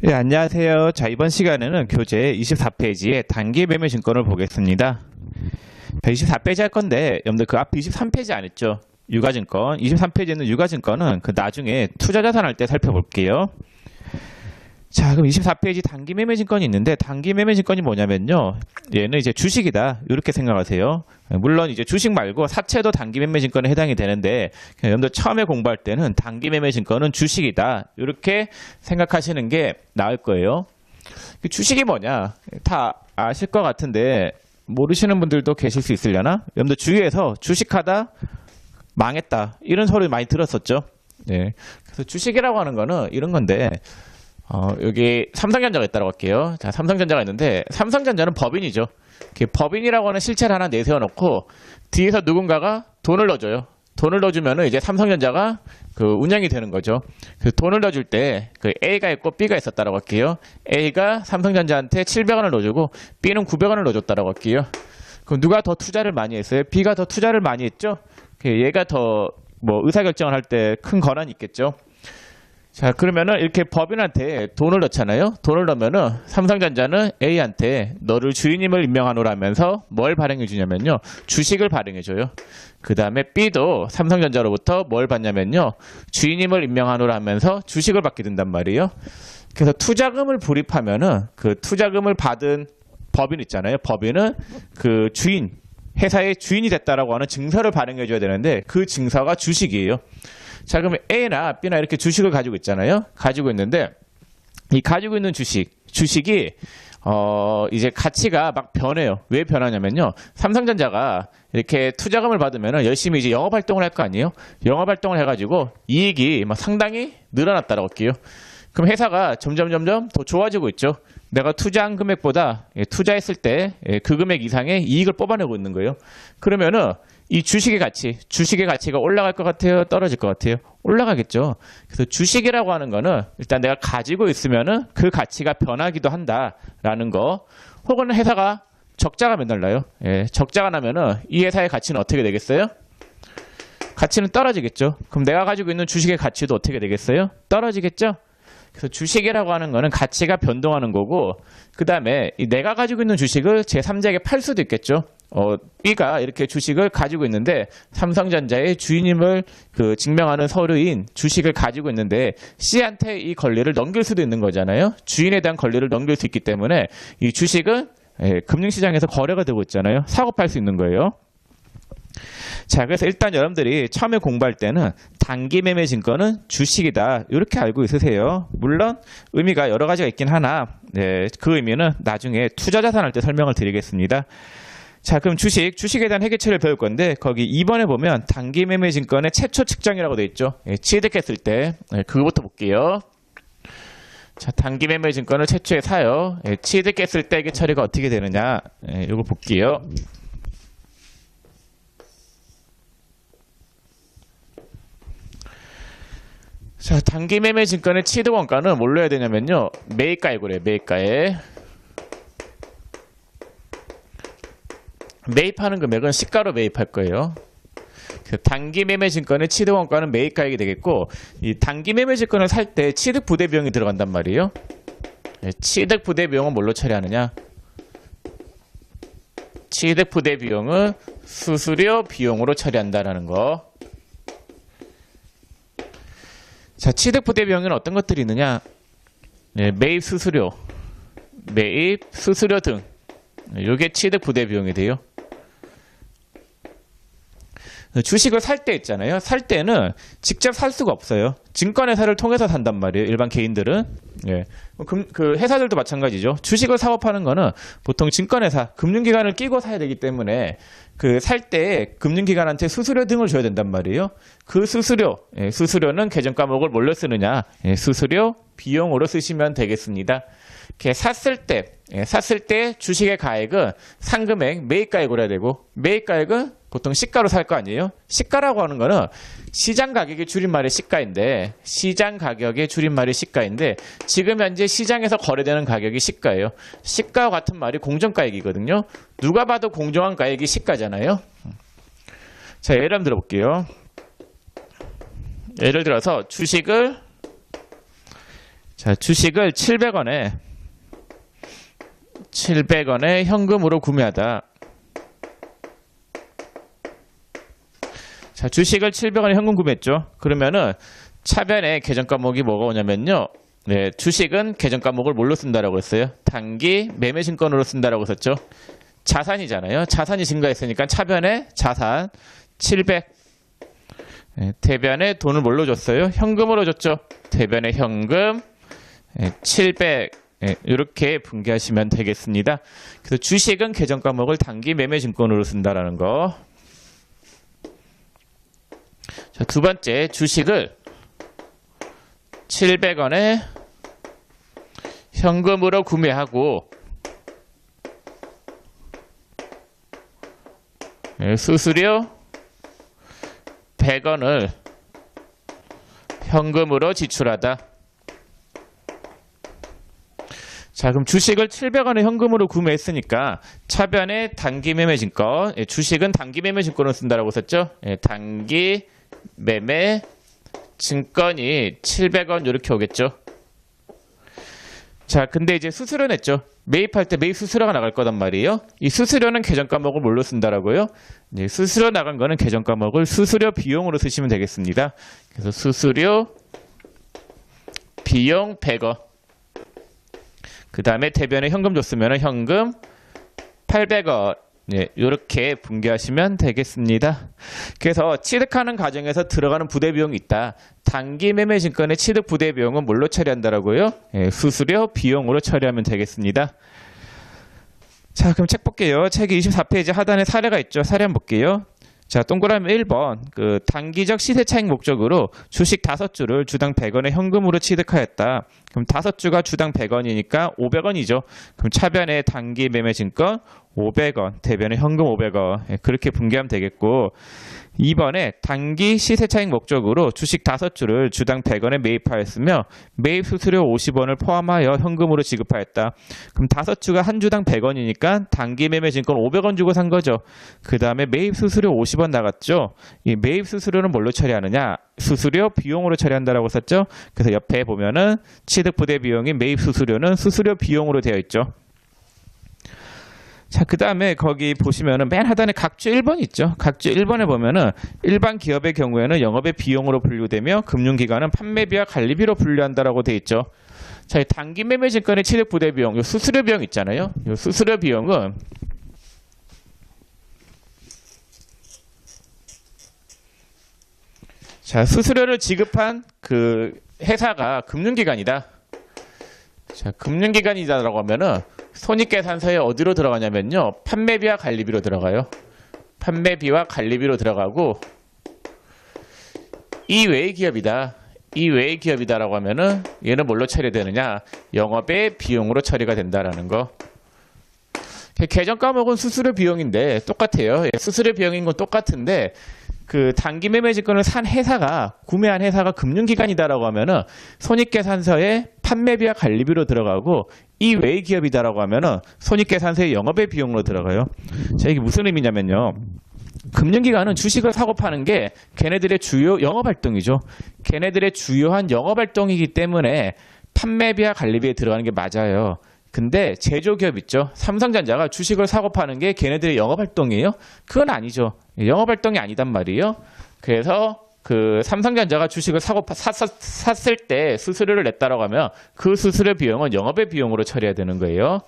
네, 안녕하세요. 자, 이번 시간에는 교재 24페이지의 단기 매매 증권을 보겠습니다. 24페이지 할 건데, 여러분들 그 앞에 23페이지 안 했죠? 유가증권. 23페이지에는 유가증권은 그 나중에 투자자산 할 때 살펴볼게요. 자, 그럼 24페이지 단기 매매 증권이 있는데, 단기 매매 증권이 뭐냐면요. 얘는 이제 주식이다. 이렇게 생각하세요. 물론 이제 주식 말고 사채도 단기 매매 증권에 해당이 되는데, 여러분들 처음에 공부할 때는 단기 매매 증권은 주식이다. 이렇게 생각하시는 게 나을 거예요. 주식이 뭐냐? 다 아실 것 같은데, 모르시는 분들도 계실 수 있으려나? 여러분들 주위에서 주식하다 망했다. 이런 소리 많이 들었었죠. 네. 그래서 주식이라고 하는 거는 이런 건데, 여기 삼성전자가 있다고 할게요. 자, 삼성전자가 있는데, 삼성전자는 법인이죠. 법인이라고 하는 실체를 하나 내세워놓고, 뒤에서 누군가가 돈을 넣어줘요. 돈을 넣어주면은 이제 삼성전자가 그 운영이 되는 거죠. 그 돈을 넣어줄 때, 그 A가 있고 B가 있었다고 할게요. A가 삼성전자한테 700원을 넣어주고, B는 900원을 넣어줬다고 할게요. 그럼 누가 더 투자를 많이 했어요? B가 더 투자를 많이 했죠? 얘가 더 의사결정을 할 때 큰 권한이 있겠죠? 자, 그러면은 이렇게 법인한테 돈을 넣잖아요. 돈을 넣으면은 삼성전자는 A한테 너를 주인임을 임명하노라 하면서 뭘 발행해 주냐면요. 주식을 발행해 줘요. 그 다음에 B도 삼성전자로부터 뭘 받냐면요. 주인임을 임명하노라 하면서 주식을 받게 된단 말이에요. 그래서 투자금을 불입하면은 그 투자금을 받은 법인 있잖아요. 법인은 그 주인, 회사의 주인이 됐다라고 하는 증서를 발행해 줘야 되는데 그 증서가 주식이에요. 자, 그러면 A나 B나 이렇게 주식을 가지고 있잖아요. 가지고 있는데 이 가지고 있는 주식이 이제 가치가 막 변해요. 왜 변하냐면요. 삼성전자가 이렇게 투자금을 받으면 열심히 이제 영업 활동을 할 거 아니에요. 영업 활동을 해가지고 이익이 막 상당히 늘어났다라고 할게요. 그럼 회사가 점점 더 좋아지고 있죠. 내가 투자한 금액보다 투자했을 때 그 금액 이상의 이익을 뽑아내고 있는 거예요. 그러면은 이 주식의 가치가 올라갈 것 같아요? 떨어질 것 같아요? 올라가겠죠. 그래서 주식이라고 하는 거는 일단 내가 가지고 있으면은 그 가치가 변하기도 한다라는 거. 혹은 회사가 적자가 맨날 나요. 적자가 나면은 이 회사의 가치는 어떻게 되겠어요? 가치는 떨어지겠죠. 그럼 내가 가지고 있는 주식의 가치도 어떻게 되겠어요? 떨어지겠죠. 그래서 주식이라고 하는 거는 가치가 변동하는 거고, 그 다음에 내가 가지고 있는 주식을 제3자에게 팔 수도 있겠죠. B가 이렇게 주식을 가지고 있는데 삼성전자의 주인임을 증명하는 서류인 주식을 가지고 있는데 C한테 이 권리를 넘길 수도 있는 거잖아요. 주인에 대한 권리를 넘길 수 있기 때문에 이 주식은 금융시장에서 거래가 되고 있잖아요. 사고 팔 수 있는 거예요. 자, 그래서 일단 여러분들이 처음에 공부할 때는 단기 매매 증권은 주식이다. 이렇게 알고 있으세요. 물론 의미가 여러 가지가 있긴 하나 그 의미는 나중에 투자자산 할 때 설명을 드리겠습니다. 자, 그럼 주식에 대한 회계처리를 배울 건데 거기 2번에 보면 단기 매매 증권의 최초 측정이라고 되어 있죠. 취득했을 때 그거부터 볼게요. 자, 단기 매매 증권을 최초에 사요. 취득했을 때 회계처리가 어떻게 되느냐 이거 볼게요. 자, 단기 매매 증권의 취득 원가는 뭘로 해야 되냐면요. 매입가에 그래요. 매입가에. 매입하는 금액은 시가로 매입할 거예요. 단기 매매 증권의 취득 원가는 매입가액이 되겠고, 이 단기 매매 증권을 살 때 취득 부대 비용이 들어간단 말이에요. 취득 부대 비용은 뭘로 처리하느냐? 취득 부대 비용은 수수료 비용으로 처리한다라는 거. 자, 취득 부대 비용에는 어떤 것들이 있느냐? 매입 수수료 등. 이게 취득 부대 비용이 돼요. 주식을 살 때 있잖아요. 살 때는 직접 살 수가 없어요. 증권회사를 통해서 산단 말이에요. 일반 개인들은. 그 회사들도 마찬가지죠. 주식을 사고 파는 거는 보통 증권회사, 금융기관을 끼고 사야 되기 때문에 그 살 때 금융기관한테 수수료 등을 줘야 된단 말이에요. 그 수수료는 계정 과목을 뭘로 쓰느냐? 수수료 비용으로 쓰시면 되겠습니다. 이렇게 샀을 때 주식의 가액은 상금액 매입가액으로 해야 되고, 매입가액은 보통 시가로 살 거 아니에요? 시가라고 하는 거는 시장 가격의 줄임말이 시가인데, 지금 현재 시장에서 거래되는 가격이 시가예요. 시가와 같은 말이 공정가액이거든요. 누가 봐도 공정한 가액이 시가잖아요. 자, 예를 한번 들어볼게요. 예를 들어서 주식을 자, 주식을 700원에 현금으로 구매하다. 자, 주식을 700원에 현금 구매했죠. 그러면은 차변에 계정 과목이 뭐가 오냐면요. 네, 주식은 계정 과목을 뭘로 쓴다라고 했어요? 단기 매매 증권으로 쓴다라고 썼죠. 자산이잖아요. 자산이 증가했으니까 차변에 자산 700. 네, 대변에 돈을 뭘로 줬어요? 현금으로 줬죠. 대변에 현금 700. 이렇게 분개하시면 되겠습니다. 그래서 주식은 계정 과목을 단기 매매 증권으로 쓴다라는 거. 자, 두 번째, 주식을 700원에 현금으로 구매하고 수수료 100원을 현금으로 지출하다. 자, 그럼 주식을 700원에 현금으로 구매했으니까 차변에 단기 매매 증권, 주식은 단기 매매 증권을 쓴다라고 썼죠. 단기 매매 증권이 700원 이렇게 오겠죠. 자, 근데 이제 수수료 냈죠. 매입할 때 매입 수수료가 나갈 거단 말이에요. 이 수수료는 계정 과목을 뭘로 쓴다라고요? 이제 수수료 나간 거는 계정 과목을 수수료 비용으로 쓰시면 되겠습니다. 그래서 수수료 비용 100원. 그 다음에 대변에 현금 줬으면 현금 800원. 네, 이렇게 분개하시면 되겠습니다. 그래서 취득하는 과정에서 들어가는 부대 비용이 있다. 단기 매매 증권의 취득 부대 비용은 뭘로 처리한다라고요? 네, 수수료 비용으로 처리하면 되겠습니다. 자, 그럼 책 볼게요. 책이 24페이지 하단에 사례가 있죠. 사례 한번 볼게요. 자, 동그라미 1번. 단기적 시세 차익 목적으로 주식 5주를 주당 100원에 현금으로 취득하였다. 그럼 5주가 주당 100원이니까 500원이죠. 그럼 차변에 단기 매매 증권 500원, 대변에 현금 500원. 그렇게 분개하면 되겠고, 2번에 단기 시세 차익 목적으로 주식 5주를 주당 100원에 매입하였으며 매입 수수료 50원을 포함하여 현금으로 지급하였다. 그럼 5주가 한 주당 100원이니까 단기 매매 증권 500원 주고 산 거죠. 그 다음에 매입 수수료 50원 나갔죠. 이 매입 수수료는 뭘로 처리하느냐? 수수료 비용으로 처리한다라고 썼죠. 그래서 옆에 보면은 취득 부대 비용인 매입 수수료는 수수료 비용으로 되어 있죠. 자, 그 다음에 거기 보시면은 맨 하단에 각주 1번 있죠. 각주 1번에 보면은 일반 기업의 경우에는 영업의 비용으로 분류되며 금융기관은 판매비와 관리비로 분류한다라고 되어 있죠. 자, 이 단기 매매 증권의 취득 부대 비용, 요 수수료 비용 있잖아요. 요 수수료 비용은 자, 수수료를 지급한 그 회사가 금융기관이다. 자, 금융기관이다라고 하면은 손익계산서에 어디로 들어가냐면요. 판매비와 관리비로 들어가요. 판매비와 관리비로 들어가고 이외의 기업이다. 이외의 기업이다라고 하면은 얘는 뭘로 처리되느냐? 영업의 비용으로 처리가 된다라는 거. 계정 과목은 수수료 비용인데 똑같아요. 수수료 비용인 건 똑같은데 그 단기 매매 증권을 산 회사가 구매한 회사가 금융기관이다라고 하면은 손익계산서에 판매비와 관리비로 들어가고 이외의 기업이다라고 하면은 손익계산서에 영업의 비용으로 들어가요. 자, 이게 무슨 의미냐면요. 금융기관은 주식을 사고 파는 게 걔네들의 주요 영업활동이죠. 걔네들의 주요한 영업활동이기 때문에 판매비와 관리비에 들어가는 게 맞아요. 근데 제조기업 있죠. 삼성전자가 주식을 사고 파는 게 걔네들의 영업활동이에요? 그건 아니죠. 영업활동이 아니단 말이에요. 그래서 그 삼성전자가 주식을 샀을 때 수수료를 냈다라고 하면 그 수수료 비용은 영업의 비용으로 처리해야 되는 거예요.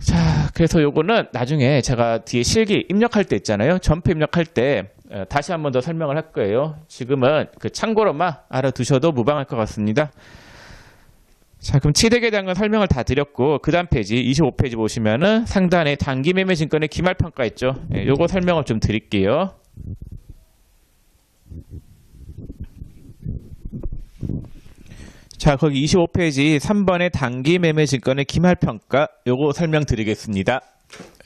자, 그래서 요거는 나중에 제가 뒤에 실기 입력할 때 있잖아요. 점프 입력할 때 다시 한 번 더 설명을 할 거예요. 지금은 그 참고로만 알아두셔도 무방할 것 같습니다. 자, 그럼 취득에 대한 건 설명을 다 드렸고 그 다음 페이지 25페이지 보시면은 상단에 단기 매매 증권의 기말평가 있죠. 요거 설명을 좀 드릴게요. 자, 거기 25페이지 3번의 단기 매매 증권의 기말평가 요거 설명드리겠습니다.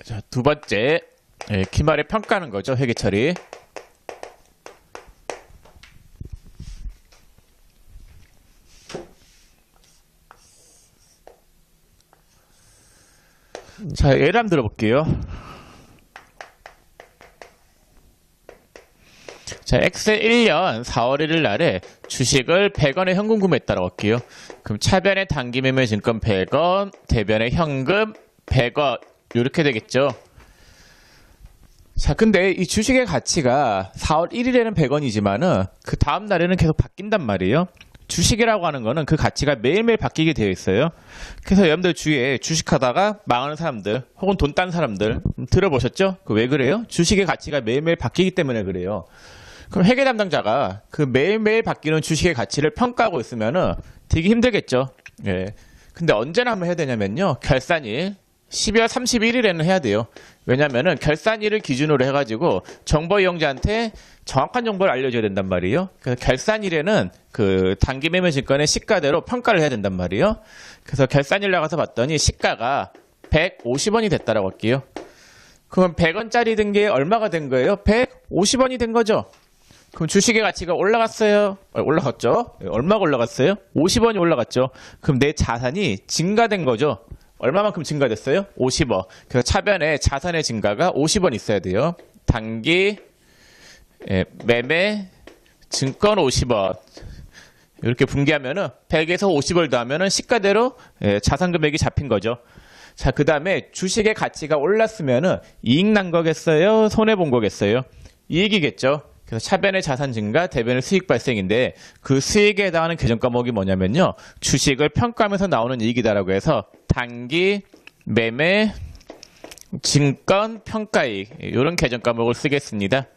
자, 두 번째 기말의 평가는 거죠. 회계처리. 자, 예를 한번 들어볼게요. 자, 엑셀 1년 4월 1일 날에 주식을 100원에 현금 구매했다고 할게요. 그럼 차변의 단기 매매 증권 100원, 대변의 현금 100원 이렇게 되겠죠. 자, 근데 이 주식의 가치가 4월 1일에는 100원이지만은 그 다음 날에는 계속 바뀐단 말이에요. 주식이라고 하는 거는 그 가치가 매일매일 바뀌게 되어 있어요. 그래서 여러분들 주위에 주식하다가 망하는 사람들 혹은 돈 딴 사람들 들어보셨죠? 왜 그래요? 주식의 가치가 매일매일 바뀌기 때문에 그래요. 그럼 회계 담당자가 그 매일매일 바뀌는 주식의 가치를 평가하고 있으면은 되게 힘들겠죠. 예. 근데 언제나 한번 해야 되냐면요. 결산일 12월 31일에는 해야 돼요. 왜냐면은 결산일을 기준으로 해가지고 정보 이용자한테 정확한 정보를 알려줘야 된단 말이에요. 그래서 결산일에는 그 단기 매매 증권의 시가대로 평가를 해야 된단 말이에요. 그래서 결산일 나가서 봤더니 시가가 150원이 됐다라고 할게요. 그럼 100원짜리 든 게 얼마가 된 거예요? 150원이 된 거죠. 그럼 주식의 가치가 올라갔어요? 올라갔죠? 얼마가 올라갔어요? 50원이 올라갔죠. 그럼 내 자산이 증가된 거죠. 얼마만큼 증가됐어요? 50원. 그래서 차변에 자산의 증가가 50원 있어야 돼요. 단기 매매 증권 50원. 이렇게 분기하면은 100에서 50을 더하면은 시가대로 자산 금액이 잡힌 거죠. 자, 그 다음에 주식의 가치가 올랐으면은 이익 난 거겠어요? 손해 본 거겠어요? 이익이겠죠. 그래서 차변의 자산 증가, 대변의 수익 발생인데 그 수익에 해당하는 계정 과목이 뭐냐면요. 주식을 평가하면서 나오는 이익이다라고 해서 단기 매매 증권 평가이익 이런 계정 과목을 쓰겠습니다.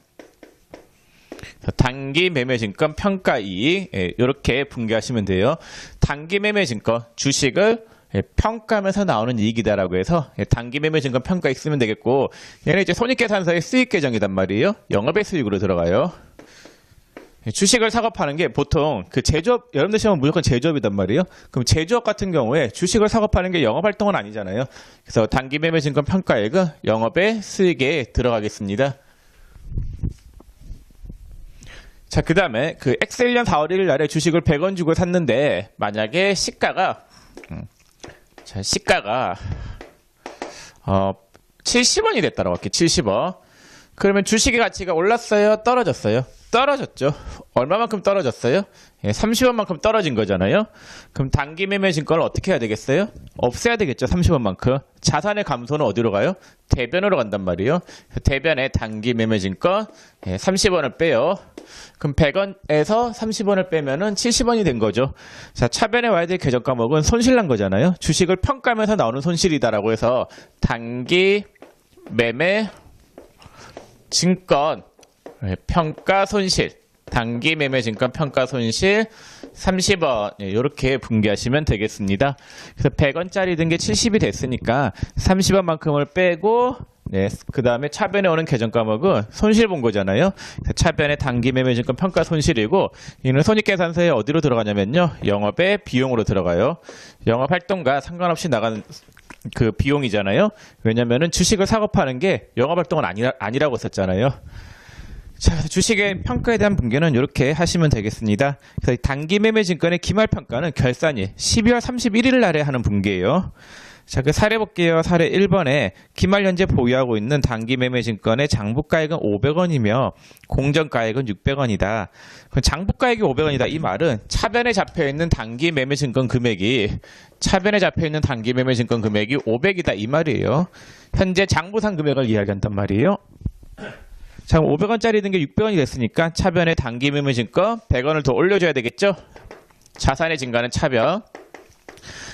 단기 매매 증권 평가이익 이렇게 분개하시면 돼요. 단기 매매 증권 주식을 평가하면서 나오는 이익이다라고 해서 단기 매매 증권 평가이익 쓰면 되겠고, 얘는 이제 손익계산서의 수익 계정이단 말이에요. 영업의 수익으로 들어가요. 주식을 사고 파는 게 보통 그 제조업, 여러분들 시험은 무조건 제조업이단 말이에요. 그럼 제조업 같은 경우에 주식을 사고 파는 게 영업활동은 아니잖아요. 그래서 단기 매매 증권 평가액은 영업의 수익에 들어가겠습니다. 자, 그 다음에 그 엑셀 1년 4월 1일 날에 주식을 100원 주고 샀는데 만약에 시가가 70원이 됐다라고 할게요. 70원. 그러면 주식의 가치가 올랐어요? 떨어졌어요? 떨어졌죠. 얼마만큼 떨어졌어요? 30원만큼 떨어진 거잖아요. 그럼 단기 매매 증권을 어떻게 해야 되겠어요? 없애야 되겠죠. 30원만큼. 자산의 감소는 어디로 가요? 대변으로 간단 말이에요. 대변에 단기 매매 증권 30원을 빼요. 그럼 100원에서 30원을 빼면은 70원이 된 거죠. 자, 차변에 와야 될 계정 과목은 손실 난 거잖아요. 주식을 평가하면서 나오는 손실이다라고 해서 단기 매매 증권 평가 손실, 단기 매매 증권 평가 손실 30원 이렇게 분개하시면 되겠습니다. 그래서 100원짜리 든 게 70이 됐으니까 30원만큼을 빼고 그 다음에 차변에 오는 계정 과목은 손실 본 거잖아요. 차변의 단기 매매 증권 평가 손실이고, 이는 손익계산서에 어디로 들어가냐면요. 영업의 비용으로 들어가요. 영업 활동과 상관없이 나가는 그 비용이잖아요. 왜냐면은 주식을 사고 파는 게 영업 활동은 아니라고 썼잖아요. 자, 주식의 평가에 대한 분개는 이렇게 하시면 되겠습니다. 그래서 단기 매매 증권의 기말 평가는 결산일 12월 31일 날에 하는 분개예요. 자, 그 사례 볼게요. 사례 1번에 기말 현재 보유하고 있는 단기 매매 증권의 장부가액은 500원이며 공정가액은 600원이다. 장부가액이 500원이다. 이 말은 차변에 잡혀있는 단기 매매 증권 금액이 500이다. 이 말이에요. 현재 장부상 금액을 이야기한단 말이에요. 자, 500원짜리 든 게 600원이 됐으니까 차변에 단기 매매 증권 100원을 더 올려줘야 되겠죠? 자산의 증가는 차변.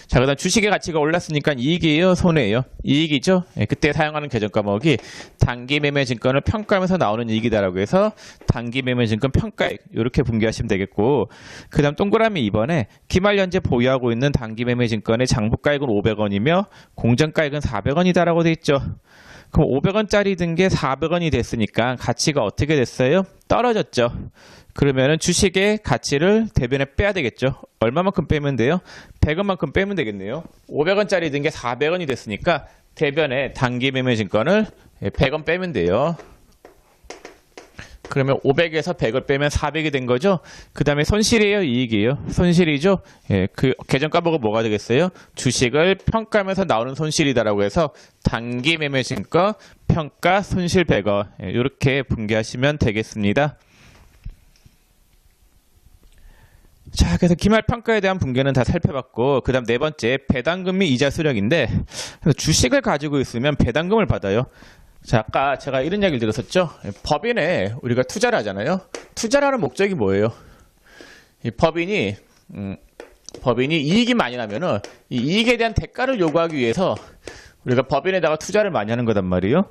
자, 그 다음 주식의 가치가 올랐으니까 이익이에요? 손해예요? 이익이죠? 그때 사용하는 계정 과목이 단기 매매 증권을 평가하면서 나오는 이익이다라고 해서 단기 매매 증권 평가액 이렇게 분개하시면 되겠고, 그 다음 동그라미 2번에 기말 현재 보유하고 있는 단기 매매 증권의 장부가액은 500원이며 공정가액은 400원이다라고 돼 있죠. 그럼 500원짜리 든 게 400원이 됐으니까 가치가 어떻게 됐어요? 떨어졌죠. 그러면은 주식의 가치를 대변에 빼야 되겠죠. 얼마만큼 빼면 돼요? 100원만큼 빼면 되겠네요. 500원짜리 든 게 400원이 됐으니까 대변에 단기 매매 증권을 100원 빼면 돼요. 그러면 500에서 100을 빼면 400이 된 거죠. 그 다음에 손실이에요? 이익이에요? 손실이죠. 그 계정 과목은 뭐가 되겠어요? 주식을 평가하면서 나오는 손실이다라고 해서 단기 매매 증권 평가 손실 100원 이렇게 분개하시면 되겠습니다. 자, 그래서 기말평가에 대한 붕괴는 다 살펴봤고, 그 다음 네 번째, 배당금 및 이자 수령인데, 주식을 가지고 있으면 배당금을 받아요. 자, 아까 제가 이런 이야기를 들었었죠? 법인에 우리가 투자를 하잖아요? 투자를 하는 목적이 뭐예요? 이 법인이 이익이 많이 나면은, 이 이익에 대한 대가를 요구하기 위해서 우리가 법인에다가 투자를 많이 하는 거단 말이에요.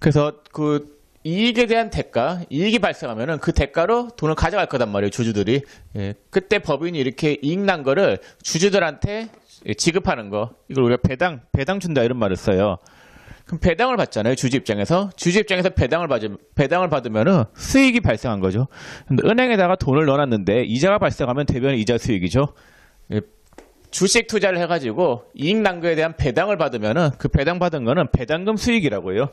그래서 그 이익에 대한 대가, 이익이 발생하면은 그 대가로 돈을 가져갈 거단 말이에요, 주주들이. 예, 그때 법인이 이렇게 이익 난 거를 주주들한테 지급하는 거. 이걸 우리가 배당 준다 이런 말을 써요. 그럼 배당을 받잖아요, 주주 입장에서. 주주 입장에서 배당을 받으면은 수익이 발생한 거죠. 근데 은행에다가 돈을 넣어놨는데 이자가 발생하면 대변의 이자 수익이죠. 예, 주식 투자를 해가지고 이익 난 거에 대한 배당을 받으면은 그 배당 받은 거는 배당금 수익이라고 해요.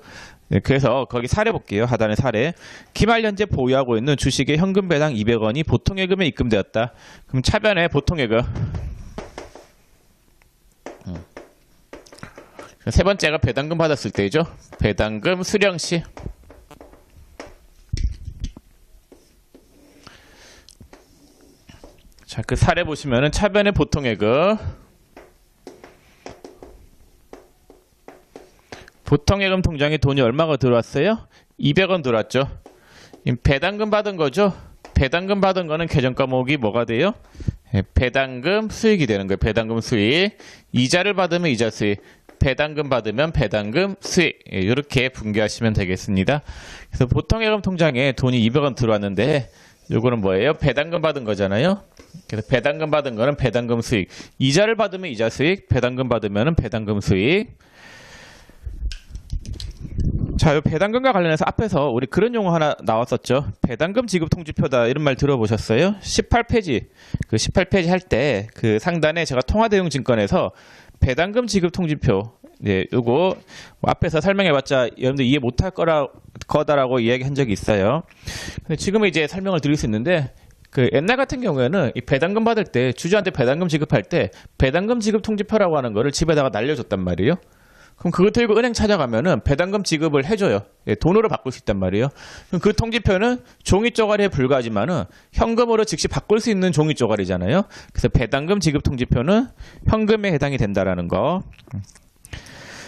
네, 그래서 거기 사례 볼게요. 하단의 사례. 기말 현재 보유하고 있는 주식의 현금 배당 200원이 보통예금에 입금되었다. 그럼 차변의 보통예금. 세 번째가 배당금 받았을 때죠. 배당금 수령 시. 자, 그 사례 보시면은 차변의 보통예금. 보통예금 통장에 돈이 얼마가 들어왔어요? 200원 들어왔죠. 배당금 받은 거죠. 배당금 받은 거는 계정 과목이 뭐가 돼요? 배당금 수익이 되는 거예요. 배당금 수익. 이자를 받으면 이자 수익. 배당금 받으면 배당금 수익. 이렇게 분개하시면 되겠습니다. 그래서 보통예금 통장에 돈이 200원 들어왔는데 요거는 뭐예요? 배당금 받은 거잖아요. 그래서 배당금 받은 거는 배당금 수익. 이자를 받으면 이자 수익. 배당금 받으면 배당금 수익. 자, 이 배당금과 관련해서 앞에서 우리 그런 용어 하나 나왔었죠. 배당금 지급 통지표다 이런 말 들어보셨어요? 18페이지. 그 18페이지 할 때 그 상단에 제가 통화대용증권에서 배당금 지급 통지표, 네, 요거 앞에서 설명해봤자 여러분들 이해 못할 거다라고 이야기한 적이 있어요. 근데 지금은 이제 설명을 드릴 수 있는데, 그 옛날 같은 경우에는 이 배당금 받을 때 주주한테 배당금 지급할 때 배당금 지급 통지표라고 하는 거를 집에다가 날려줬단 말이에요. 그럼 그거 들고 은행 찾아가면은 배당금 지급을 해줘요. 예, 돈으로 바꿀 수 있단 말이에요. 그럼 그 통지표는 종이 쪼가리에 불과하지만은 현금으로 즉시 바꿀 수 있는 종이 쪼가리잖아요. 그래서 배당금 지급 통지표는 현금에 해당이 된다라는 거.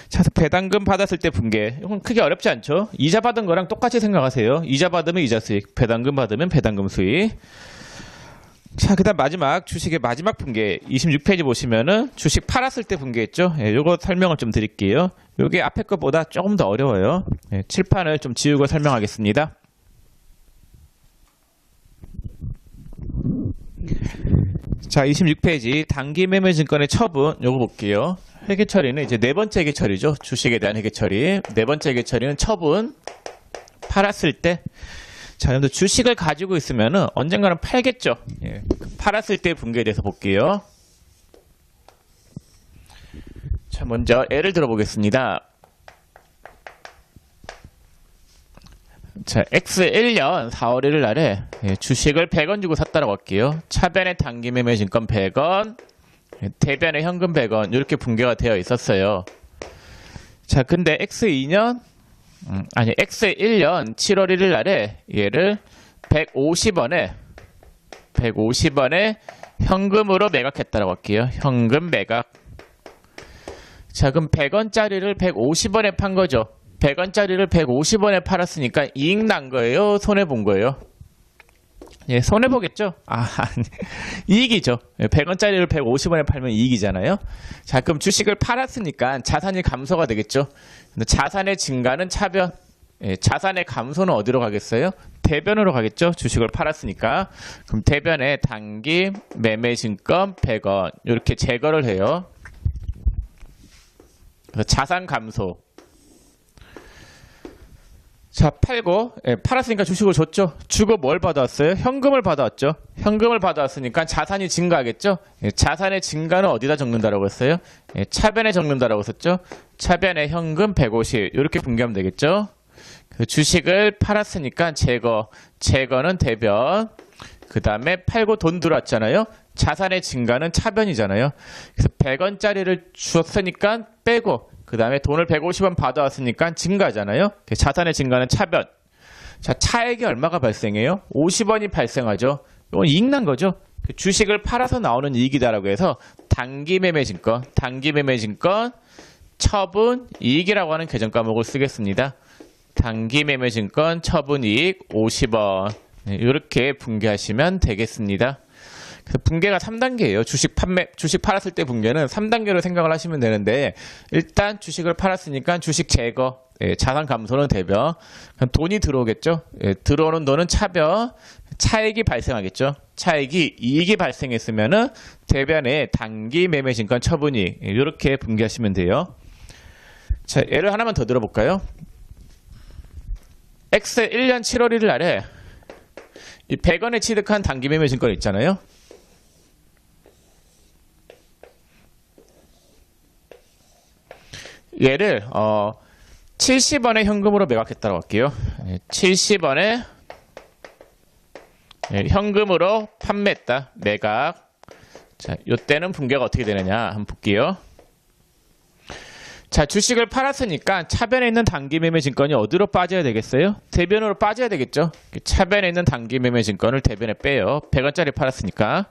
자, 배당금 받았을 때 붕괴. 이건 크게 어렵지 않죠? 이자 받은 거랑 똑같이 생각하세요. 이자 받으면 이자 수익, 배당금 받으면 배당금 수익. 자, 그 다음 마지막, 주식의 마지막 붕괴. 26페이지 보시면은 주식 팔았을 때 붕괴했죠? 예, 요거 설명을 좀 드릴게요. 요게 앞에 것보다 조금 더 어려워요. 예, 칠판을 좀 지우고 설명하겠습니다. 자, 26페이지 단기 매매 증권의 처분 요거 볼게요. 회계 처리는 이제 네 번째 회계 처리죠. 주식에 대한 회계 처리. 네 번째 회계 처리는 처분. 팔았을 때. 자, 여러분들 주식을 가지고 있으면은 언젠가는 팔겠죠. 예, 팔았을 때 붕괴에 대해서 볼게요. 자, 먼저 예를 들어 보겠습니다. 자, X1년 4월 1일 날에 주식을 100원 주고 샀다라고 할게요. 차변의 단기 매매 증권 100원, 대변의 현금 100원 이렇게 붕괴가 되어 있었어요. 자, 근데 X1년 7월 1일 날에 얘를 150원에 현금으로 매각했다라고 할게요. 현금 매각. 자, 그럼 100원짜리를 150원에 판 거죠. 100원짜리를 150원에 팔았으니까 이익 난 거예요? 손해 본 거예요? 예, 손해 보겠죠? 아니, 이익이죠. 100원짜리를 150원에 팔면 이익이잖아요. 자, 그럼 주식을 팔았으니까 자산이 감소가 되겠죠. 근데 자산의 증가는 차변. 예, 자산의 감소는 어디로 가겠어요? 대변으로 가겠죠. 주식을 팔았으니까. 그럼 대변에 단기 매매 증권 100원 이렇게 제거를 해요. 그래서 자산 감소. 자, 팔고, 팔았으니까 주식을 줬죠. 주고 뭘 받아왔어요? 현금을 받아왔죠. 현금을 받아왔으니까 자산이 증가하겠죠. 자산의 증가는 어디다 적는다라고 했어요? 차변에 적는다라고 했었죠. 차변에 현금 150 이렇게 분개하면 되겠죠. 주식을 팔았으니까 제거는 대변. 그 다음에 팔고 돈 들어왔잖아요. 자산의 증가는 차변이잖아요. 그래서 100원짜리를 주었으니까 빼고 그 다음에 돈을 150원 받아왔으니까 증가잖아요. 자산의 증가는 차변. 자, 차액이 얼마가 발생해요? 50원이 발생하죠. 이건 이익 난 거죠. 그 주식을 팔아서 나오는 이익이다라고 해서 단기 매매 증권, 처분 이익이라고 하는 계정 과목을 쓰겠습니다. 단기 매매 증권 처분 이익 50원. 네, 이렇게 분개하시면 되겠습니다. 그래서 분개가 3단계예요. 주식 팔았을 때 분개는 3단계로 생각을 하시면 되는데, 일단 주식을 팔았으니까 주식 제거, 자산 감소는 대변, 돈이 들어오겠죠. 들어오는 돈은 차변, 차익이 발생하겠죠. 이익이 발생했으면은 대변에 단기 매매 증권 처분이익, 이렇게 분개하시면 돼요. 자, 예를 하나만 더 들어볼까요? X 1년 7월 1일 날에 이 100원에 취득한 단기 매매 증권 있잖아요. 얘를 70원에 현금으로 매각했다고 할게요. 70원에 현금으로 판매했다. 매각. 자, 요때는 분개가 어떻게 되느냐 한번 볼게요. 자, 주식을 팔았으니까 차변에 있는 단기 매매 증권이 어디로 빠져야 되겠어요? 대변으로 빠져야 되겠죠. 차변에 있는 단기 매매 증권을 대변에 빼요. 100원짜리 팔았으니까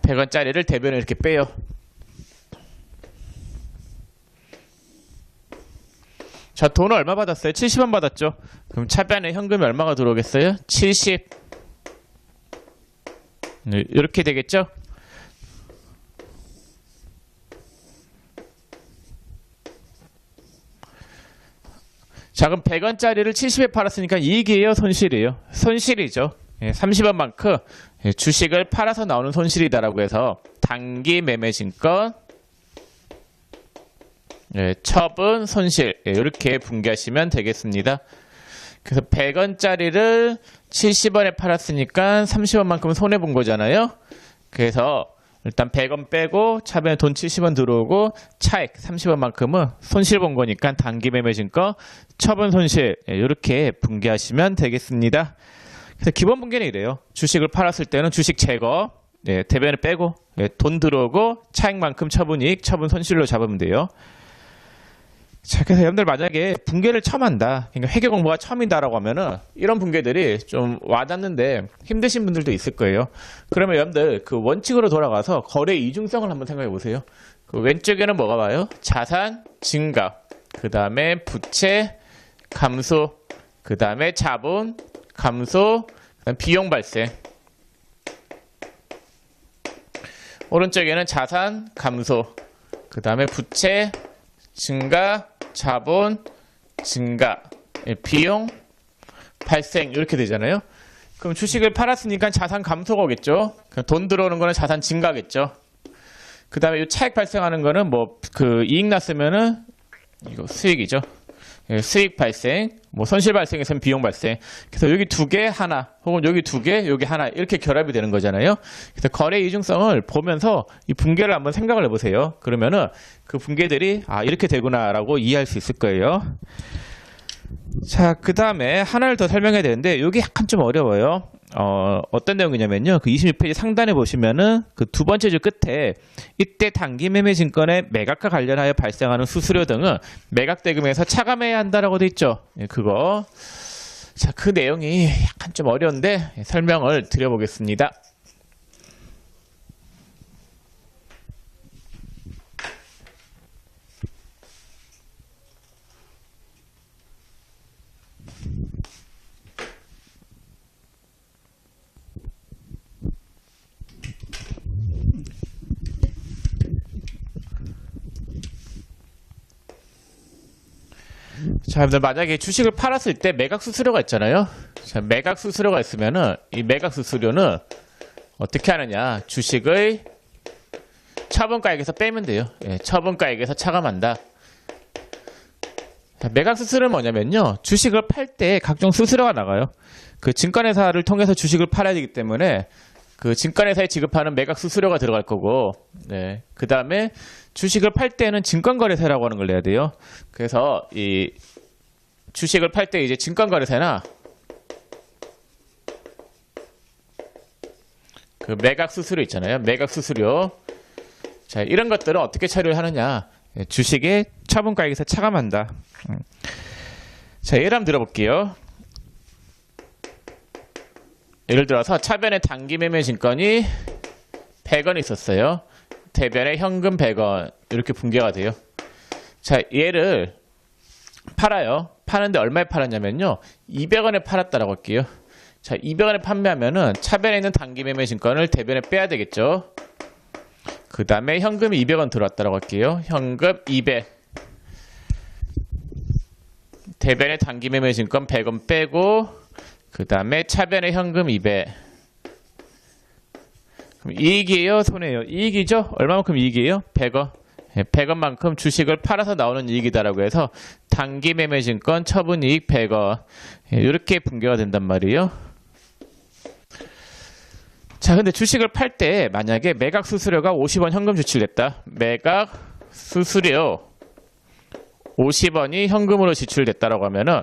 100원짜리를 대변에 이렇게 빼요. 자, 돈을 얼마 받았어요? 70원 받았죠. 그럼 차변에 현금이 얼마가 들어오겠어요? 70. 네, 이렇게 되겠죠. 자, 그럼 100원짜리를 70에 팔았으니까 이익이에요? 손실이에요? 손실이죠. 30원만큼 주식을 팔아서 나오는 손실이다라고 해서 단기 매매 증권 처분 손실, 이렇게 분개하시면 되겠습니다. 그래서 100원짜리를 70원에 팔았으니까 30원만큼 손해본 거잖아요. 그래서 일단 100원 빼고 차변에 돈 70원 들어오고 차익 30원만큼은 손실 본 거니까 단기 매매 증권 처분 손실, 이렇게 분개하시면 되겠습니다. 그래서 기본 분개는 이래요. 주식을 팔았을 때는 주식 제거, 대변을 빼고 돈 들어오고 차익만큼 처분 이익, 처분 손실로 잡으면 돼요. 자, 그래서 여러분들 만약에 분개를 처음 한다, 그러니까 회계 공부가 처음이다라고 하면은 이런 분개들이 좀 와닿는데 힘드신 분들도 있을 거예요. 그러면 여러분들 그 원칙으로 돌아가서 거래 이중성을 한번 생각해 보세요. 그 왼쪽에는 뭐가 와요? 자산 증가, 그 다음에 부채 감소, 그 다음에 자본 감소, 그다음 비용 발생. 오른쪽에는 자산 감소, 그 다음에 부채 증가, 자본 증가, 비용 발생, 이렇게 되잖아요. 그럼 주식을 팔았으니까 자산 감소가 오겠죠. 돈 들어오는 거는 자산 증가겠죠. 그 다음에 이 차익 발생하는 거는 뭐 그 이익 났으면은 이거 수익이죠. 수익 발생, 뭐 손실 발생에서는 비용 발생. 그래서 여기 두 개 하나, 혹은 여기 두 개, 여기 하나, 이렇게 결합이 되는 거잖아요. 그래서 거래 이중성을 보면서 이 분개를 한번 생각을 해보세요. 그러면은 그 분개들이 이렇게 되구나라고 이해할 수 있을 거예요. 자, 그 다음에 하나를 더 설명해야 되는데 여기 약간 좀 어려워요. 어떤 내용이냐면요. 그 26페이지 상단에 보시면은 그 두 번째 줄 끝에 이때 단기 매매 증권의 매각과 관련하여 발생하는 수수료 등은 매각 대금에서 차감해야 한다라고 돼 있죠. 그거. 자, 그 내용이 약간 좀 어려운데 설명을 드려보겠습니다. 자, 만약에 주식을 팔았을 때 매각 수수료가 있잖아요. 자, 매각 수수료가 있으면은 이 매각 수수료는 어떻게 하느냐? 주식의 처분가액에서 빼면 돼요. 처분가액에서 차감한다. 자, 매각 수수료는 뭐냐면요. 주식을 팔 때 각종 수수료가 나가요. 그 증권회사를 통해서 주식을 팔아야 되기 때문에 그 증권회사에 지급하는 매각 수수료가 들어갈 거고, 그 다음에 주식을 팔 때는 증권거래세라고 하는 걸 내야 돼요. 그래서 이 주식을 팔 때 이제 증권거래세나 그 매각 수수료 있잖아요. 매각 수수료. 자, 이런 것들은 어떻게 처리를 하느냐? 주식의 처분가액에서 차감한다. 자, 예를 한번 들어볼게요. 예를 들어서 차변에 단기 매매 증권이 100원 있었어요. 대변에 현금 100원 이렇게 분개가 돼요. 자, 얘를 팔아요. 파는데 얼마에 팔았냐면요. 200원에 팔았다라고 할게요. 자, 200원에 판매하면은 차변에 있는 단기 매매 증권을 대변에 빼야 되겠죠. 그 다음에 현금이 200원 들어왔다라고 할게요. 현금 200. 대변에 단기 매매 증권 100원 빼고 그 다음에 차변에 현금 200. 그럼 이익이에요? 손해예요? 이익이죠? 얼마만큼 이익이에요? 100원. 100원만큼 주식을 팔아서 나오는 이익이다라고 해서 단기 매매 증권 처분이익 100원. 이렇게 분개가 된단 말이에요. 자, 근데 주식을 팔 때 만약에 매각 수수료가 50원 현금 지출됐다. 매각 수수료 50원이 현금으로 지출됐다라고 하면은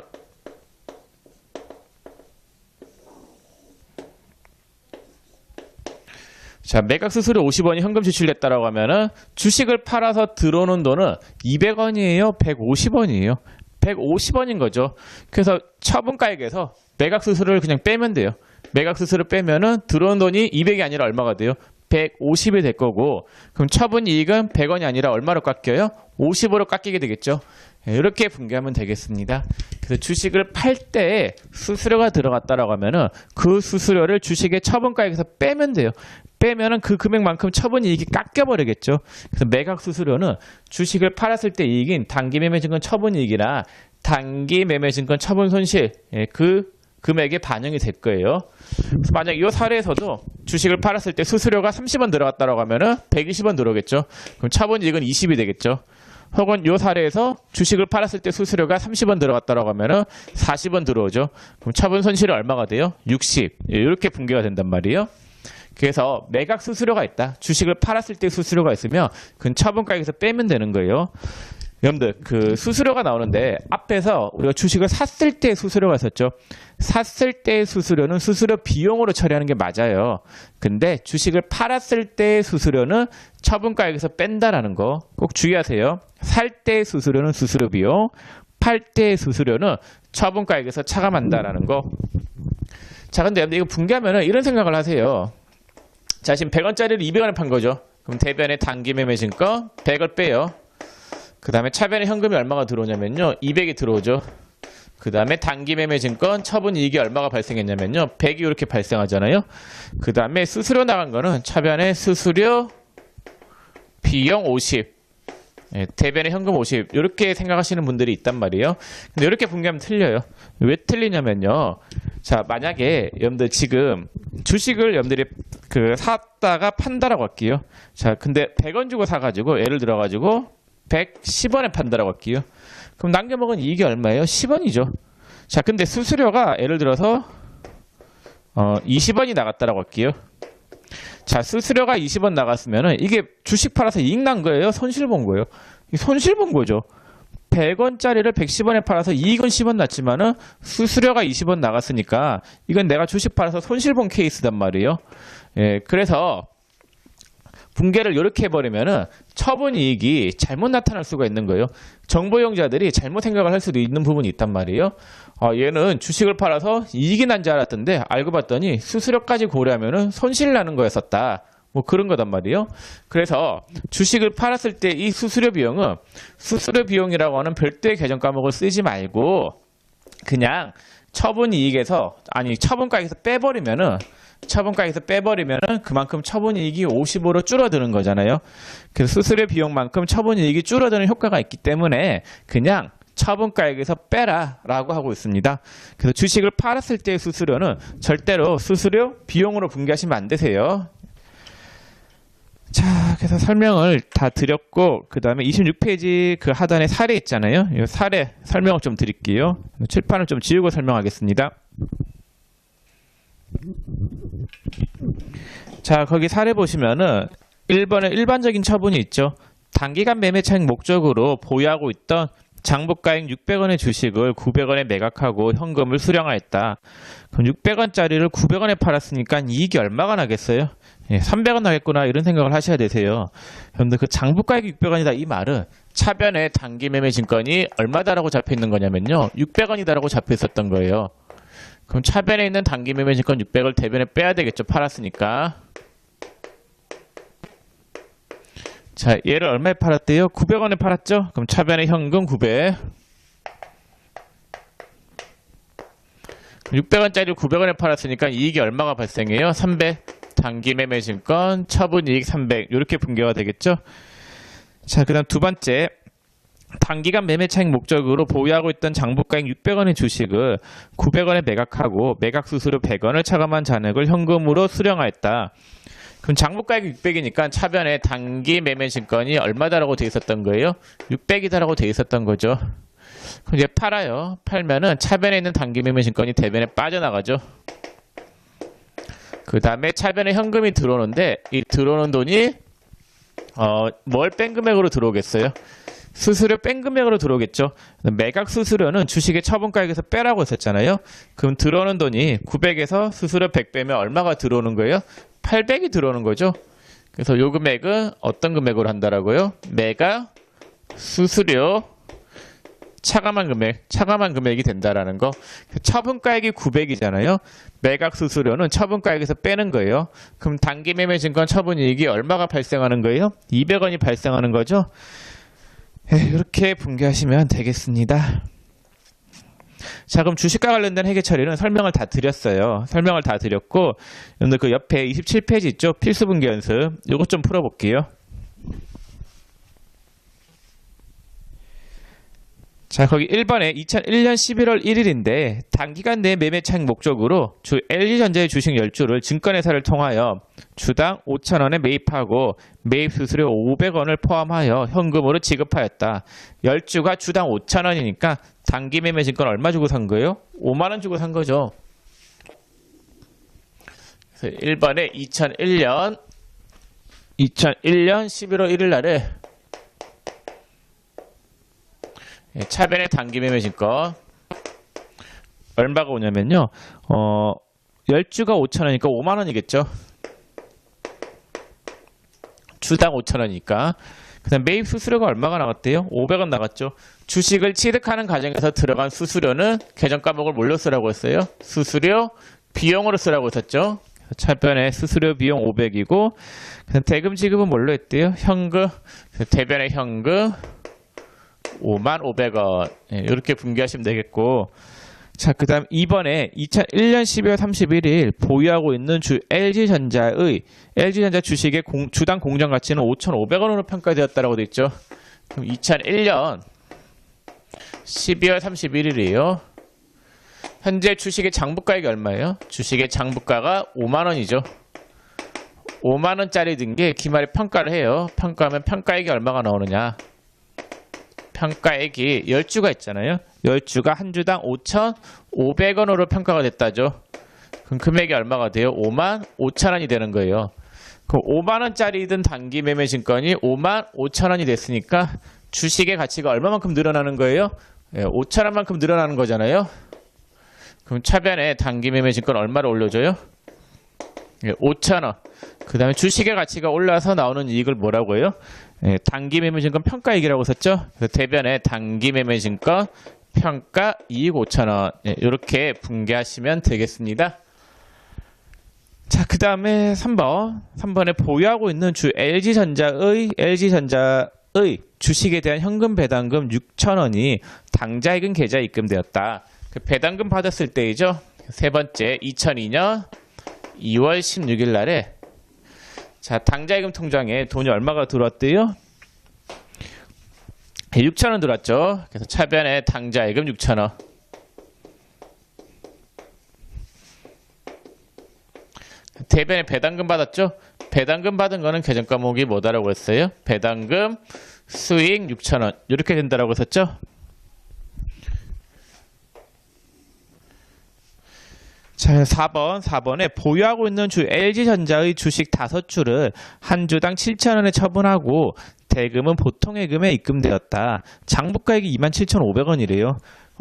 자, 매각 수수료 50원이 현금 지출됐다라고 하면은 주식을 팔아서 들어오는 돈은 200원이에요? 150원이에요? 150원인 거죠. 그래서 처분가액에서 매각 수수료를 그냥 빼면 돼요. 매각 수수료 빼면은 들어온 돈이 200이 아니라 얼마가 돼요? 150이 될 거고, 그럼 처분 이익은 100원이 아니라 얼마로 깎여요? 50으로 깎이게 되겠죠. 이렇게 분개하면 되겠습니다. 그래서 주식을 팔 때 수수료가 들어갔다라고 하면은 그 수수료를 주식의 처분가액에서 빼면 돼요. 빼면은 그 금액만큼 처분 이익이 깎여버리겠죠. 그래서 매각 수수료는 주식을 팔았을 때 이익인 단기 매매 증권 처분 이익이나 단기 매매 증권 처분 손실, 그 금액에 반영이 될 거예요. 그래서 만약 이 사례에서도 주식을 팔았을 때 수수료가 30원 들어갔다라고 하면은 120원 들어오겠죠. 그럼 처분 이익은 20이 되겠죠. 혹은 이 사례에서 주식을 팔았을 때 수수료가 30원 들어갔다라고 하면은 40원 들어오죠. 그럼 처분 손실이 얼마가 돼요? 60. 이렇게 분개가 된단 말이에요. 그래서 매각 수수료가 있다. 주식을 팔았을 때 수수료가 있으면 그 처분가액에서 빼면 되는 거예요. 여러분들 그 수수료가 나오는데 앞에서 우리가 주식을 샀을 때 수수료가 있었죠. 샀을 때 수수료는 수수료 비용으로 처리하는 게 맞아요. 근데 주식을 팔았을 때 수수료는 처분가액에서 뺀다라는 거 꼭 주의하세요. 살 때 수수료는 수수료 비용, 팔 때 수수료는 처분가액에서 차감한다라는 거. 자, 근데 여러분들 이거 분개하면은 이런 생각을 하세요. 자, 지금 100원짜리를 200원에 판 거죠. 그럼 대변에 단기 매매 증권 100을 빼요. 그 다음에 차변에 현금이 얼마가 들어오냐면요. 200이 들어오죠. 그 다음에 단기 매매 증권 처분 이익이 얼마가 발생했냐면요. 100이 이렇게 발생하잖아요. 그 다음에 수수료 나간 거는 차변에 수수료 비용 50. 대변에 현금 50. 이렇게 생각하시는 분들이 있단 말이에요. 근데 이렇게 분개하면 틀려요. 왜 틀리냐면요. 자, 만약에 여러분들 지금 주식을 여러분들이 샀다가 판다라고 할게요. 자, 근데 100원 주고 사가지고 예를 들어가지고 110원에 판다라고 할게요. 그럼 남겨먹은 이익이 얼마예요? 10원이죠. 자, 근데 수수료가 예를 들어서 20원이 나갔다라고 할게요. 자, 수수료가 20원 나갔으면은 이게 주식 팔아서 이익 난 거예요? 손실 본 거예요? 손실 본 거죠. 100원짜리를 110원에 팔아서 이익은 10원 났지만은 수수료가 20원 나갔으니까 이건 내가 주식 팔아서 손실 본 케이스단 말이에요. 그래서 분개를 이렇게 해버리면은 처분 이익이 잘못 나타날 수가 있는 거예요. 정보 이용자들이 잘못 생각을 할 수도 있는 부분이 있단 말이에요. 얘는 주식을 팔아서 이익이 난 줄 알았던데 알고 봤더니 수수료까지 고려하면은 손실 나는 거였었다. 뭐 그런 거단 말이에요. 그래서 주식을 팔았을 때 이 수수료 비용은 수수료 비용이라고 하는 별도의 계정 과목을 쓰지 말고 그냥 처분 이익에서 처분가액에서 빼버리면은 그만큼 처분이익이 50으로 줄어드는 거잖아요. 그래서 수수료 비용만큼 처분이익이 줄어드는 효과가 있기 때문에 그냥 처분가액에서 빼라라고 하고 있습니다. 그래서 주식을 팔았을 때의 수수료는 절대로 수수료 비용으로 분개하시면 안 되세요. 자, 그래서 설명을 다 드렸고 그 다음에 26페이지 그 하단에 사례 있잖아요. 이 사례 설명을 좀 드릴게요. 칠판을 좀 지우고 설명하겠습니다. 자, 거기 사례 보시면은 1번에 일반적인 처분이 있죠. 단기간 매매 차익 목적으로 보유하고 있던 장부가액 600원의 주식을 900원에 매각하고 현금을 수령하였다. 그럼 600원짜리를 900원에 팔았으니까 이익이 얼마가 나겠어요? 300원 나겠구나 이런 생각을 하셔야 되세요. 여러분들 그 장부가액이 600원이다 이 말은 차변에 단기 매매 증권이 얼마다라고 잡혀 있는 거냐면요. 600원이다라고 잡혀 있었던 거예요. 그럼 차변에 있는 단기 매매 증권 600을 대변에 빼야 되겠죠. 팔았으니까. 자, 얘를 얼마에 팔았대요? 900원에 팔았죠? 그럼 차변에 현금 900. 600원짜리 900원에 팔았으니까 이익이 얼마가 발생해요? 300. 단기 매매 증권 처분 이익 300. 이렇게 분개가 되겠죠? 자, 그 다음 두 번째. 단기간 매매 차익 목적으로 보유하고 있던 장부가액 600원의 주식을 900원에 매각하고 매각 수수료 100원을 차감한 잔액을 현금으로 수령하였다. 그럼 장부가액이 600이니까 차변에 단기 매매 증권이 얼마다라고 돼 있었던 거예요? 600이다라고 돼 있었던 거죠. 그럼 이제 팔아요. 팔면은 차변에 있는 단기 매매 증권이 대변에 빠져나가죠. 그 다음에 차변에 현금이 들어오는데 이 들어오는 돈이 뭘 뺀 금액으로 들어오겠어요? 수수료 뺀 금액으로 들어오겠죠. 매각 수수료는 주식의 처분가액에서 빼라고 했었잖아요. 그럼 들어오는 돈이 900에서 수수료 100 빼면 얼마가 들어오는 거예요? 800이 들어오는 거죠. 그래서 요 금액은 어떤 금액으로 한다라고요? 매각 수수료 차감한 금액이 된다라는 거. 처분가액이 900이잖아요. 매각 수수료는 처분가액에서 빼는 거예요. 그럼 단기 매매 증권 처분이익이 얼마가 발생하는 거예요? 200원이 발생하는 거죠. 이렇게 분개하시면 되겠습니다. 자, 그럼 주식과 관련된 회계 처리는 설명을 다 드렸어요. 설명을 다 드렸고, 여러분들 그 옆에 27페이지 있죠? 필수 분개 연습. 이것 좀 풀어볼게요. 자, 거기 1번에 2001년 11월 1일인데 단기간 내 매매 차익 목적으로 주 LG전자의 주식 10주를 증권회사를 통하여 주당 5,000원에 매입하고 매입 수수료 500원을 포함하여 현금으로 지급하였다. 10주가 주당 5,000원이니까 단기 매매 증권 얼마 주고 산 거예요? 5만 원 주고 산 거죠. 그래서 1번에 2001년 11월 1일 날에 차변의 단기 매매 증권 얼마가 오냐면요. 10주가 5,000원이니까 5만 원이겠죠. 주당 5,000원이니까. 그다음 매입 수수료가 얼마가 나갔대요? 500원 나갔죠. 주식을 취득하는 과정에서 들어간 수수료는 계정 과목을 뭘로 쓰라고 했어요? 수수료 비용으로 쓰라고 했었죠. 차변의 수수료 비용 500이고 대금 지급은 뭘로 했대요? 현금. 대변의 현금 55,000원. 이렇게 분개하시면 되겠고. 자, 그 다음 2번에 2001년 12월 31일 보유하고 있는 주 LG전자 주식의 주당 공정가치는 5,500원으로 평가되었다라고 되어 있죠. 그럼 2001년 12월 31일이에요. 현재 주식의 장부가액이 얼마예요? 주식의 장부가가 5만 원이죠. 5만 원짜리 든 게 기말에 평가를 해요. 평가하면 평가액이 얼마가 나오느냐? 평가액이 10주가 있잖아요. 10주가 한 주당 5,500원으로 평가가 됐다죠. 그럼 금액이 얼마가 돼요? 55,000원이 되는 거예요. 그럼 5만원짜리든 단기 매매 증권이 55,000원이 됐으니까 주식의 가치가 얼마만큼 늘어나는 거예요? 5,000원만큼 늘어나는 거잖아요. 그럼 차변에 단기 매매 증권 얼마를 올려줘요? 5,000원. 그 다음에 주식의 가치가 올라서 나오는 이익을 뭐라고 해요? 단기 매매 증권 평가이익이라고 썼죠? 대변에 단기 매매 증권 평가 이익 5,000원. 이렇게 분개하시면 되겠습니다. 자, 그 다음에 3번에 보유하고 있는 주 LG전자의 주식에 대한 현금 배당금 6,000원이 당좌익은 계좌에 입금되었다. 그 배당금 받았을 때이죠. 세 번째 2002년 2월 16일 날에 자, 당좌익금 통장에 돈이 얼마가 들어왔대요? 6,000원 들어왔죠. 그래서 차변에 당좌익금 6,000원. 대변에 배당금 받았죠? 배당금 받은 거는 계정 과목이 뭐다라고 했어요? 배당금 수익 6,000원. 이렇게 된다라고 했었죠? 자, 4번에 보유하고 있는 주 LG전자의 주식 5주를 한 주당 7,000원에 처분하고 대금은 보통예금에 입금되었다. 장부가액이 27,500원이래요.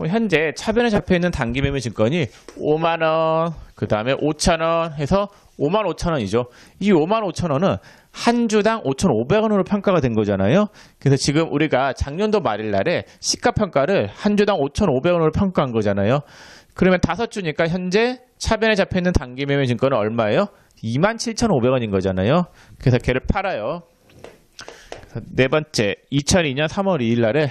현재 차변에 잡혀있는 단기 매매 증권이 5만원, 그 다음에 5,000원 해서 55,000원이죠. 이 55,000원은 한 주당 5,500원으로 평가가 된 거잖아요. 그래서 지금 우리가 작년도 말일 날에 시가평가를 한 주당 5,500원으로 평가한 거잖아요. 그러면 5주니까 현재 차변에 잡혀있는 단기 매매 증권은 얼마예요? 27,500원인 거잖아요. 그래서 걔를 팔아요. 그래서 네 번째, 2002년 3월 2일 날에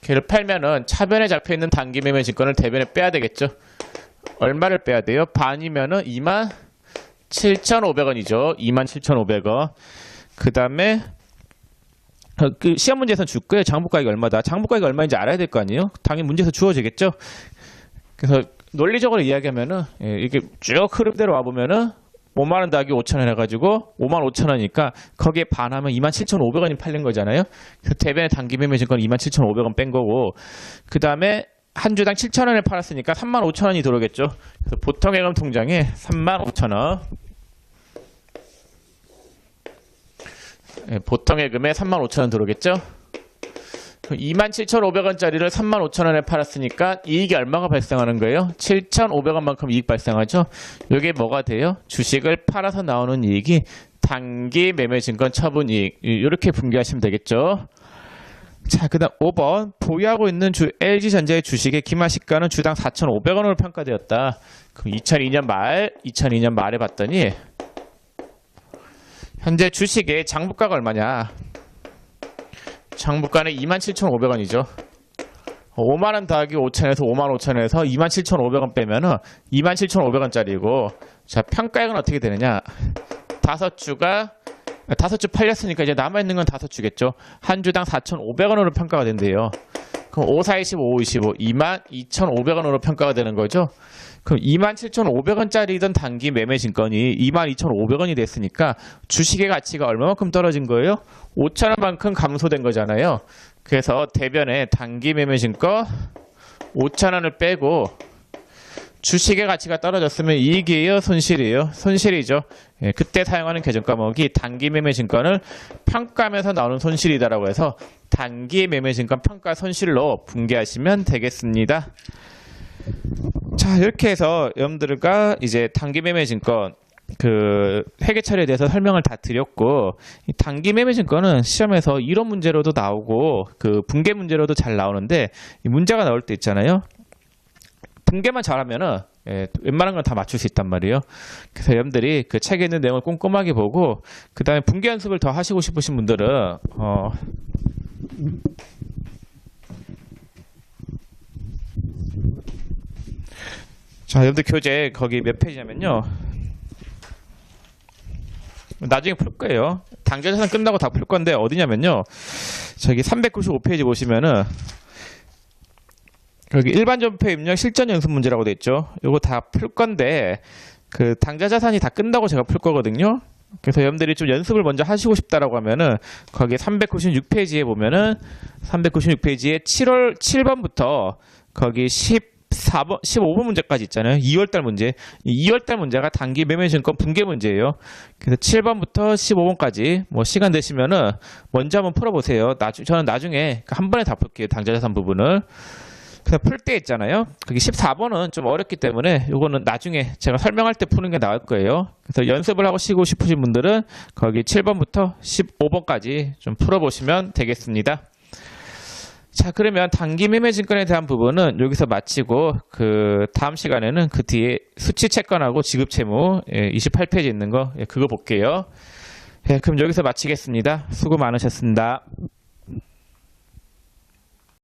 걔를 팔면은 차변에 잡혀있는 단기 매매 증권을 대변에 빼야 되겠죠. 얼마를 빼야 돼요? 반이면은 27,500원이죠. 27,500원. 그 다음에 그 시험 문제에서 줄 거예요. 장부가액이 얼마다. 장부가액이 얼마인지 알아야 될 거 아니에요? 당연히 문제에서 주어지겠죠. 그래서 논리적으로 이야기하면은 이렇게 쭉 흐름대로 와보면은 5만원 더하기 5천원 해가지고 55,000원이니까 거기에 반하면 27,500원이 팔린 거잖아요. 그래서 대변의 단기 매매 증권 27,500원 뺀 거고, 그 다음에 한 주당 7,000원에 팔았으니까 35,000원이 들어오겠죠. 그래서 보통예금 통장에 35,000원, 보통예금에 35,000원 들어오겠죠. 27,500원짜리를 35,000원에 팔았으니까 이익이 얼마가 발생하는 거예요? 7,500원만큼 이익 발생하죠. 이게 뭐가 돼요? 주식을 팔아서 나오는 이익이 단기 매매 증권 처분 이익, 이렇게 분개하시면 되겠죠. 자, 그 다음 5번, 보유하고 있는 LG전자의 주식의 기말시가는 주당 4,500원으로 평가되었다. 그럼 2002년 말에 봤더니 현재 주식의 장부가가 얼마냐? 장부가는 27,500원이죠. 5만원 더하기 5천에서 55,000원에서 27,500원 빼면은 27,500원짜리고, 자, 평가액은 어떻게 되느냐? 5주 팔렸으니까 이제 남아있는 건 5주겠죠. 한 주당 4,500원으로 평가가 된대요. 그럼 5, 4, 25, 5, 25, 22,500원으로 평가가 되는 거죠. 그럼 27,500원짜리던 단기 매매 증권이 22,500원이 됐으니까 주식의 가치가 얼마만큼 떨어진 거예요? 5,000원만큼 감소된 거잖아요. 그래서 대변에 단기 매매 증권 5,000원을 빼고 주식의 가치가 떨어졌으면 이익이에요? 손실이에요? 손실이죠. 예, 그때 사용하는 계정 과목이 단기 매매 증권을 평가하면서 나오는 손실이다라고 해서 단기 매매 증권 평가 손실로 분개하시면 되겠습니다. 자, 이렇게 해서 여러분들과 이제 단기 매매 증권 그 회계 처리에 대해서 설명을 다 드렸고, 이 단기 매매 증권은 시험에서 이론 문제로도 나오고 그 분개 문제로도 잘 나오는데, 이 문제가 나올 때 있잖아요. 분개만 잘하면은 웬만한 건 다 맞출 수 있단 말이에요. 그래서 여러분들이 그 책에 있는 내용을 꼼꼼하게 보고 그 다음에 분개 연습을 더 하시고 싶으신 분들은 자, 여러분들 교재 거기 몇 페이지냐면요, 나중에 풀 거예요. 당좌자산 끝나고 다 풀 건데 어디냐면요, 저기 395페이지 보시면은 여기 일반전폐 입력 실전 연습 문제라고 돼 있죠. 요거 다 풀 건데 그 당좌자산이 다 끝나고 제가 풀 거거든요. 그래서 여러분들이 좀 연습을 먼저 하시고 싶다라고 하면은 거기 396페이지에 보면은 396페이지에 7번부터 거기 14번, 15번 문제까지 있잖아요. 2월달 문제. 2월달 문제가 단기 매매증권 분개 문제예요. 그래서 7번부터 15번까지 뭐 시간 되시면은 먼저 한번 풀어보세요. 저는 나중에 한 번에 다 풀게요. 당좌자산 부분을. 그래서 풀 때 있잖아요. 거기 14번은 좀 어렵기 때문에 요거는 나중에 제가 설명할 때 푸는 게 나을 거예요. 그래서 연습을 하고 쉬고 싶으신 분들은 거기 7번부터 15번까지 좀 풀어보시면 되겠습니다. 자, 그러면 단기 매매 증권에 대한 부분은 여기서 마치고 그 다음 시간에는 그 뒤에 수치 채권하고 지급 채무 28페이지 있는 거 그거 볼게요. 그럼 여기서 마치겠습니다. 수고 많으셨습니다.